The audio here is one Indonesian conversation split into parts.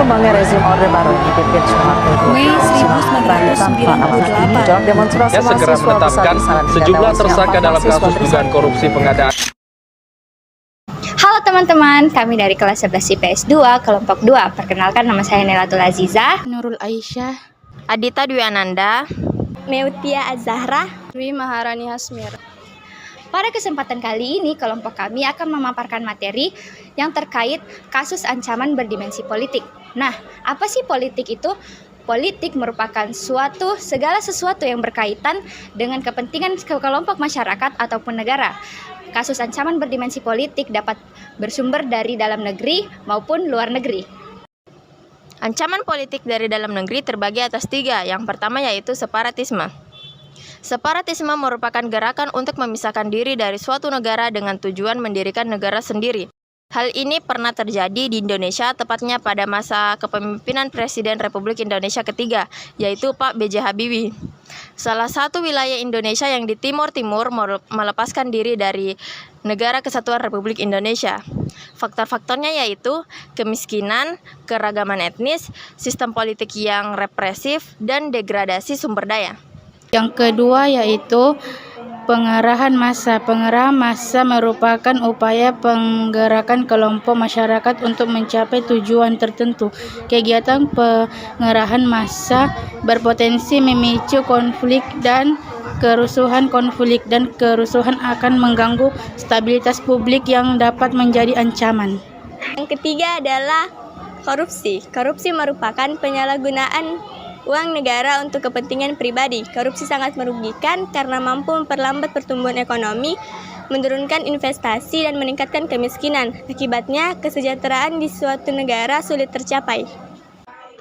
berkembangnya rezim Orde Baru yang dipimpin Soeharto Mei 1998. dalam demonstrasi segera menetapkan sejumlah tersangka dalam kasus dugaan korupsi pengadaan. Halo teman-teman, kami dari kelas 11 IPS 2, kelompok 2. Perkenalkan, nama saya Nelatul Aziza, Nurul Aisyah, Adita Dwi Ananda, Meutia Azahra. Dwi Maharani Hasmir. Pada kesempatan kali ini, kelompok kami akan memaparkan materi yang terkait kasus ancaman berdimensi politik. Nah, apa sih politik itu? Politik merupakan segala sesuatu yang berkaitan dengan kepentingan kelompok masyarakat ataupun negara. Kasus ancaman berdimensi politik dapat bersumber dari dalam negeri maupun luar negeri. Ancaman politik dari dalam negeri terbagi atas 3. Yang pertama yaitu separatisme. Separatisme merupakan gerakan untuk memisahkan diri dari suatu negara dengan tujuan mendirikan negara sendiri. Hal ini pernah terjadi di Indonesia, tepatnya pada masa kepemimpinan Presiden Republik Indonesia ketiga, yaitu Pak B.J. Habibie. Salah satu wilayah Indonesia yang di timur-timur melepaskan diri dari Negara Kesatuan Republik Indonesia. Faktor-faktornya yaitu kemiskinan, keragaman etnis, sistem politik yang represif, dan degradasi sumber daya. Yang kedua yaitu pengerahan massa. Pengerahan massa merupakan upaya penggerakan kelompok masyarakat untuk mencapai tujuan tertentu. Kegiatan pengerahan massa berpotensi memicu konflik dan kerusuhan. Konflik dan kerusuhan akan mengganggu stabilitas publik yang dapat menjadi ancaman. Yang ketiga adalah korupsi. Korupsi merupakan penyalahgunaan uang negara untuk kepentingan pribadi. Korupsi sangat merugikan karena mampu memperlambat pertumbuhan ekonomi, menurunkan investasi, dan meningkatkan kemiskinan. Akibatnya, kesejahteraan di suatu negara sulit tercapai.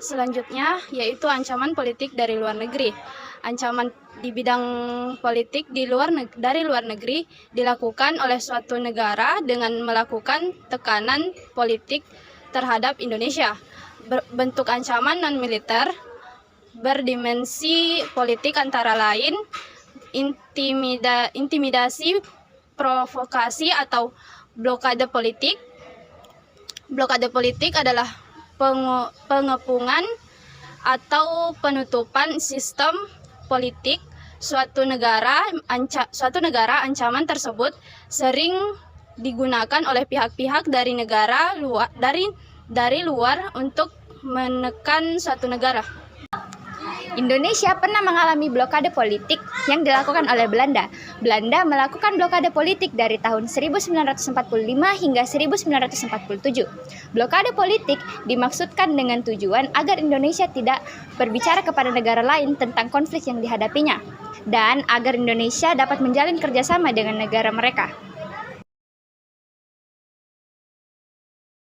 Selanjutnya yaitu ancaman politik dari luar negeri. Ancaman di bidang politik dari luar negeri dilakukan oleh suatu negara dengan melakukan tekanan politik terhadap Indonesia. Bentuk ancaman non-militer berdimensi politik antara lain intimidasi, provokasi, atau blokade politik. Blokade politik adalah pengepungan atau penutupan sistem politik suatu negara. Ancaman tersebut sering digunakan oleh pihak-pihak dari negara dari luar untuk menekan suatu negara. Indonesia pernah mengalami blokade politik yang dilakukan oleh Belanda. Belanda melakukan blokade politik dari tahun 1945 hingga 1947. Blokade politik dimaksudkan dengan tujuan agar Indonesia tidak berbicara kepada negara lain tentang konflik yang dihadapinya, dan agar Indonesia dapat menjalin kerjasama dengan negara mereka.